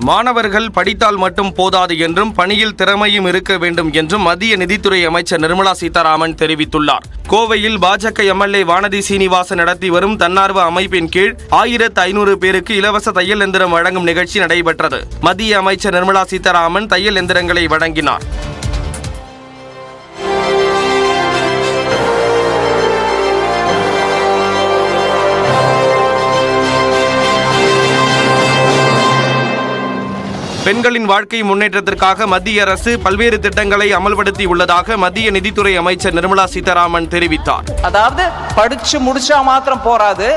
மாணவர்கள் படித்தால் மட்டும் போதாது என்றும் பணியில் திறமையும் இருக்க வேண்டும் என்றும் மத்திய நிதித்துறை அமைச்சர் நிர்மலா சீதாராமன் தெரிவித்துள்ளார். கோவையில் பாஜக எம்எல்ஏ வானதி சீனிவாசன் நடத்தி வரும் தன்னார்வ அமைப்பின் கீழ் 1500 பேருக்கு இலவச தையல் எந்திரம் வழங்கும் நிகழ்ச்சி நடைபெற்றது. மத்திய அமைச்சர் நிர்மலா சீதாராமன் தையல் எந்திரங்களை வழங்கினார். பெண்களின் வாழ்க்கை முன்னேற்றத்திற்காக மத்திய அரசு பல்வேறு திட்டங்களை அமல்படுத்தி உள்ளதாக மத்திய நிதித்துறை அமைச்சர் நிர்மலா சீதாராமன் தெரிவித்தார். அதாவது படிச்சு முடிச்சா மாத்திரம் போராது,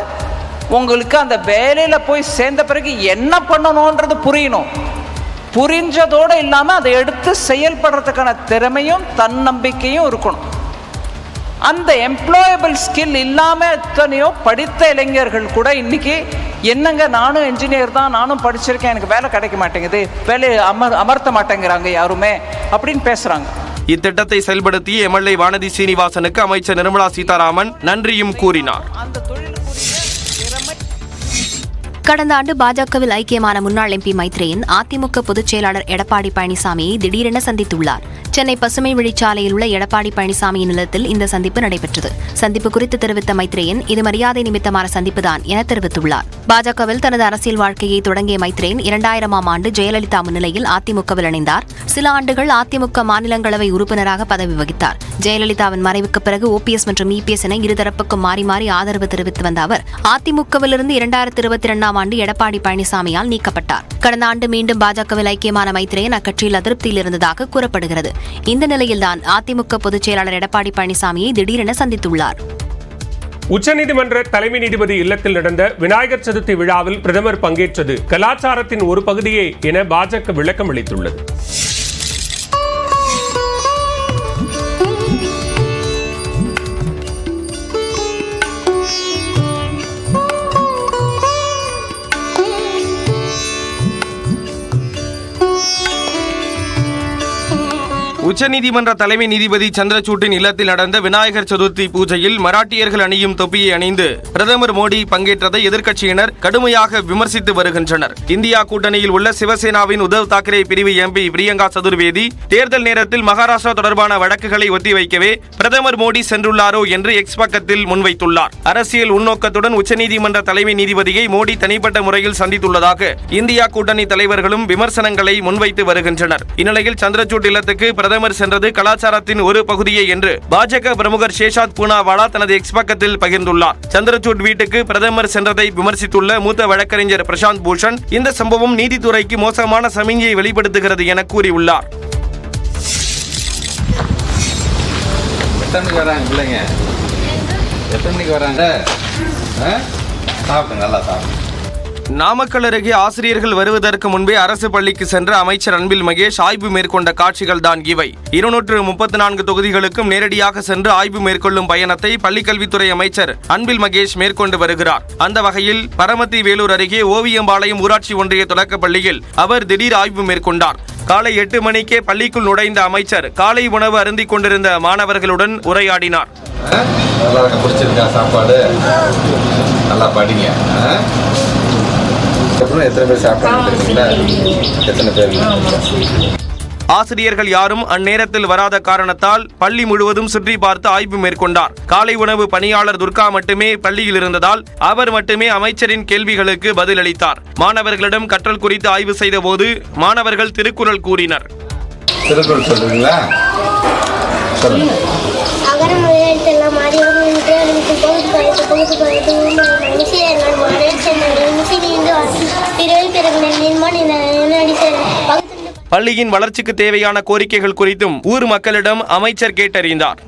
உங்களுக்கு அந்த வேலையில போய் சேர்ந்த பிறகு என்ன பண்ணணும்ன்றது புரியணும். புரிஞ்சதோடு இல்லாம அதை எடுத்து செயல்படுறதுக்கான திறமையும் தன்னம்பிக்கையும் இருக்கணும். அந்த எம்ப்ளாயபிள் ஸ்கில் இல்லாம எத்தனையோ படித்த இளைஞர்கள் கூட இன்னைக்கு என்னங்க நானும் என்ஜினியர் தான், நானும் படிச்சிருக்கேன், எனக்கு வேலை கிடைக்க மாட்டேங்குது, வேலையை அமர்த்த மாட்டேங்கிறாங்க யாருமே அப்படின்னு பேசுறாங்க. இத்திட்டத்தை செயல்படுத்திய எம்எல்ஏ வானதி சீனிவாசனுக்கு அமைச்சர் நிர்மலா சீதாராமன் நன்றியும் கூறினார். கடந்த ஆண்டு பாஜகவில் ஐக்கியமான முன்னாள் எம்பி மைத்ரேயன் அதிமுக பொதுச் செயலாளர் எடப்பாடி பழனிசாமியை திடீரென சந்தித்துள்ளார். சென்னை பசுமை வழிச்சாலையில் உள்ள எடப்பாடி பழனிசாமியின் இல்லத்தில் இந்த சந்திப்பு நடைபெற்றது. சந்திப்பு குறித்து தெரிவித்த மைத்ரேயன், இது மரியாதை நிமித்தமான சந்திப்புதான் என தெரிவித்துள்ளார். பாஜகவில் தனது அரசியல் வாழ்க்கையை தொடங்கிய மைத்ரேயன் 2000ஆம் ஆண்டு ஜெயலலிதா முன்னிலையில் அதிமுகவில் இணைந்தார். சில ஆண்டுகள் அதிமுக மாநிலங்களவை உறுப்பினராக பதவி வகித்தார். ஜெயலலிதாவின் மறைவுக்கு பிறகு ஓபிஎஸ் மற்றும் இபிஎஸ் என இருதரப்புக்கும் மாறி மாறி ஆதரவு தெரிவித்து வந்த அவர் அதிமுகவிலிருந்து 2022ஆம் ஆண்டு எடப்பாடி பழனிசாமியால் நீக்கப்பட்டார். கடந்த ஆண்டு மீண்டும் பாஜகவில் ஐக்கியமான மைத்ரேயன் அக்கட்சியில் அதிருப்தியில் இருந்ததாக கூறப்படுகிறது. இந்த நிலையில்தான் அதிமுக பொதுச் செயலாளர் எடப்பாடி பழனிசாமியை திடீரென சந்தித்துள்ளார். உச்சநீதிமன்ற தலைமை நீதிபதி இல்லத்தில் நடந்த விநாயகர் சதுர்த்தி விழாவில் பிரதமர் பங்கேற்றது கலாச்சாரத்தின் ஒரு பகுதியே என பாஜக விளக்கம் அளித்துள்ளது. உச்சநீதிமன்ற தலைமை நீதிபதி சந்திரசூட்டின் இல்லத்தில் நடந்த விநாயகர் சதுர்த்தி பூஜையில் மராட்டியர்கள் அணியும் தொப்பியை அணிந்து பிரதமர் மோடி பங்கேற்றதை எதிர்க்கட்சியினர் கடுமையாக விமர்சித்து வருகின்றனர். இந்தியா கூட்டணியில் உள்ள சிவசேனாவின் உத்தவ் தாக்கரே பிரிவு எம்பி பிரியங்கா சதுர்வேதி தேர்தல் நேரத்தில் மகாராஷ்டிரா தொடர்பான வழக்குகளை ஒத்திவைக்கவே பிரதமர் மோடி சென்றுள்ளாரோ என்று எக்ஸ் பக்கத்தில் முன்வைத்துள்ளார். அரசியல் உள்நோக்கத்துடன் உச்சநீதிமன்ற தலைமை நீதிபதியை மோடி தனிப்பட்ட முறையில் சந்தித்துள்ளதாக இந்தியா கூட்டணி தலைவர்களும் விமர்சனங்களை முன்வைத்து வருகின்றனர். இந்நிலையில் சந்திரசூட் இல்லத்துக்கு பிரதமர் சென்றது கலாச்சாரத்தின் ஒரு பகுதியே என்று பாஜக பிரமுகர் சேஷாத் பூனாவாலா தனது எக்ஸ் பக்கத்தில் பகிர்ந்துள்ளார். சந்திரசூட் வீட்டுக்கு பிரதமர் சென்றதை விமர்சித்துள்ள மூத்த வழக்கறிஞர் பிரசாந்த் பூஷன், இந்த சம்பவம் நீதித்துறைக்கு மோசமான சமிஞ்சையை வெளிப்படுத்துகிறது என கூறியுள்ளார். நாமக்கல் அருகே ஆசிரியர்கள் வருவதற்கு முன்பே அரசு பள்ளிக்கு சென்ற அமைச்சர் அன்பில் மகேஷ் ஆய்வு மேற்கொண்ட காட்சிகள் தான் இவை. 234 தொகுதிகளுக்கும் நேரடியாக சென்று ஆய்வு மேற்கொள்ளும் பயணத்தை பள்ளிக்கல்வித்துறை அமைச்சர் அன்பில் மகேஷ் மேற்கொண்டு வருகிறார். அந்த வகையில் பரமத்தி வேலூர் அருகே ஓவியம்பாளையம் ஊராட்சி ஒன்றிய தொடக்கப் பள்ளியில் அவர் திடீர் ஆய்வு மேற்கொண்டார். காலை 8 மணிக்கே பள்ளிக்குள் நுழைந்த அமைச்சர் காலை உணவு அருந்திக் கொண்டிருந்த மாணவர்களுடன் உரையாடினார். ஆசிரியர்கள் யாரும் அந்நேரத்தில் வராத காரணத்தால் பள்ளி முழுவதும் சுற்றி பார்த்து ஆய்வு மேற்கொண்டார். காலை உணவு பணியாளர் துர்கா மட்டுமே பள்ளியில் இருந்ததால் அவர் மட்டுமே அமைச்சரின் கேள்விகளுக்கு பதிலளித்தார். மாணவர்களிடம் கற்றல் குறித்து ஆய்வு செய்த போது மாணவர்கள் திருக்குறள் கூறினர். பள்ளியின் வளர்ச்சிக்கு தேவையான கோரிக்கைகள் குறித்தும் ஊர் மக்களிடம் அமைச்சர் கேட்டறிந்தார்.